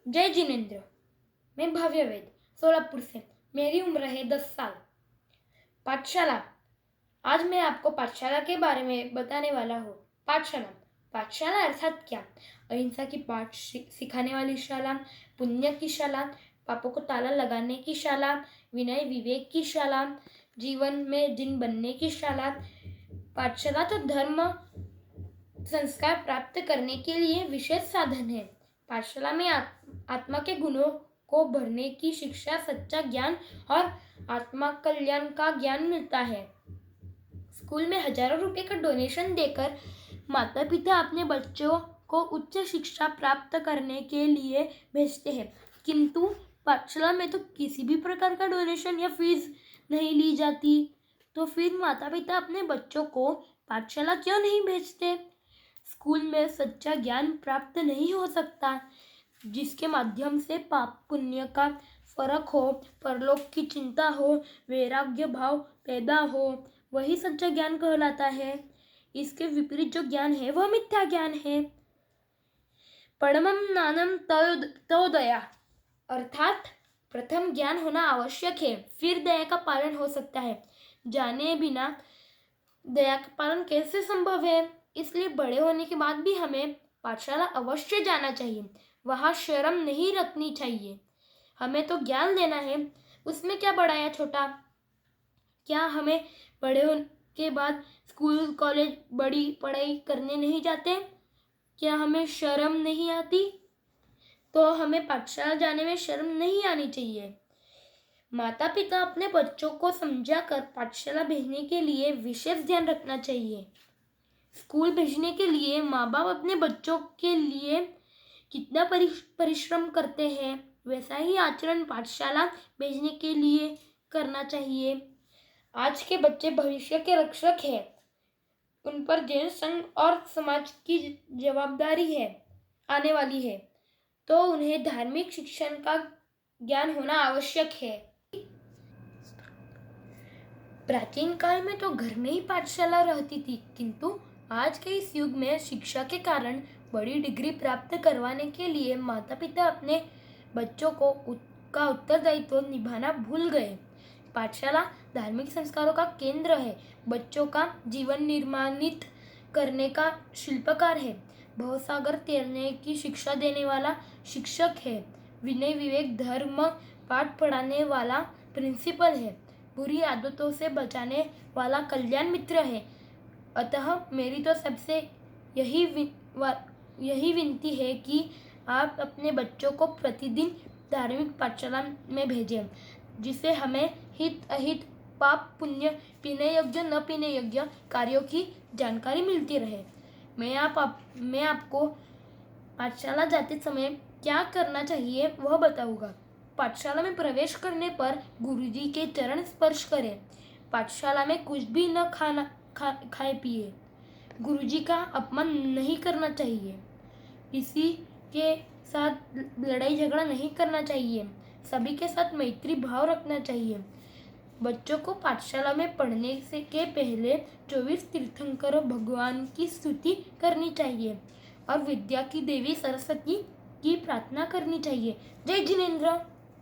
जय जिनेंद्र। मैं भव्य वेद सोलापुर से। मेरी उम्र है 10 साल। पाठशाला। आज मैं आपको पाठशाला के बारे में बताने वाला हूँ। पाठशाला पाठशाला अर्थात क्या? अहिंसा की पाठ सिखाने वाली शाला, पुण्य की शाला, पापों को ताला लगाने की शाला, विनय विवेक की शाला, जीवन में जिन बनने की शाला। पाठशाला तो धर्म संस्कार प्राप्त करने के लिए विशेष साधन है। पाठशाला में आत्मा के गुणों को भरने की शिक्षा, सच्चा ज्ञान और आत्मा कल्याण का ज्ञान मिलता है। स्कूल में हजारों रुपए का डोनेशन देकर माता पिता अपने बच्चों को उच्च शिक्षा प्राप्त करने के लिए भेजते हैं, किंतु पाठशाला में तो किसी भी प्रकार का डोनेशन या फीस नहीं ली जाती। तो फिर माता पिता अपने बच्चों को पाठशाला क्यों नहीं भेजते? स्कूल में सच्चा ज्ञान प्राप्त नहीं हो सकता, जिसके माध्यम से पाप पुण्य का फर्क हो, परलोक की चिंता हो, वैराग्य भाव पैदा हो, वही सच्चा ज्ञान कहलाता है। इसके विपरीत जो ज्ञान है वह मिथ्या ज्ञान है। परमं ज्ञानं तयोदया, अर्थात प्रथम ज्ञान होना आवश्यक है, फिर दया का पालन हो सकता है। जाने बिना दया का पालन कैसे संभव है? इसलिए बड़े होने के बाद भी हमें पाठशाला अवश्य जाना चाहिए। वहाँ शर्म नहीं रखनी चाहिए। हमें तो ज्ञान लेना है, उसमें क्या बड़ा या छोटा? क्या हमें बड़े होने के बाद स्कूल कॉलेज बड़ी पढ़ाई करने नहीं जाते? क्या हमें शर्म नहीं आती? तो हमें पाठशाला जाने में शर्म नहीं आनी चाहिए। माता पिता अपने बच्चों को समझाकर पाठशाला भेजने के लिए विशेष ध्यान रखना चाहिए। स्कूल भेजने के लिए माँ बाप अपने बच्चों के लिए कितना परिश्रम करते हैं, वैसा ही आचरण पाठशाला भेजने के लिए करना चाहिए। आज के बच्चे भविष्य के रक्षक हैं। उन पर जैन संघ और समाज की जवाबदारी है आने वाली है, तो उन्हें धार्मिक शिक्षण का ज्ञान होना आवश्यक है। प्राचीन काल में तो घर में ही पाठशाला रहती थी, किंतु आज के इस युग में शिक्षा के कारण बड़ी डिग्री प्राप्त करवाने के लिए माता पिता अपने बच्चों को का उत्तरदायित्व निभाना भूल गए। पाठशाला धार्मिक संस्कारों का केंद्र है, बच्चों का जीवन निर्माणित करने का शिल्पकार है, भवसागर तैरने की शिक्षा देने वाला शिक्षक है, विनय विवेक धर्म पाठ पढ़ाने वाला प्रिंसिपल है, बुरी आदतों से बचाने वाला कल्याण मित्र है। अतः मेरी तो सबसे यही विनती है कि आप अपने बच्चों को प्रतिदिन धार्मिक पाठशाला में भेजें, जिससे हमें हित अहित पाप पुण्य पीने योग्य न पीने योग्य कार्यों की जानकारी मिलती रहे। मैं आपको पाठशाला जाते समय क्या करना चाहिए वह बताऊंगा। पाठशाला में प्रवेश करने पर गुरुजी के चरण स्पर्श करें। पाठशाला में कुछ भी न खाए पिए। गुरुजी का अपमान नहीं करना चाहिए। किसी के साथ लड़ाई झगड़ा नहीं करना चाहिए। सभी के साथ मैत्री भाव रखना चाहिए। बच्चों को पाठशाला में पढ़ने से के पहले 24 तीर्थंकर भगवान की स्तुति करनी चाहिए और विद्या की देवी सरस्वती की प्रार्थना करनी चाहिए। जय जिनेंद्र।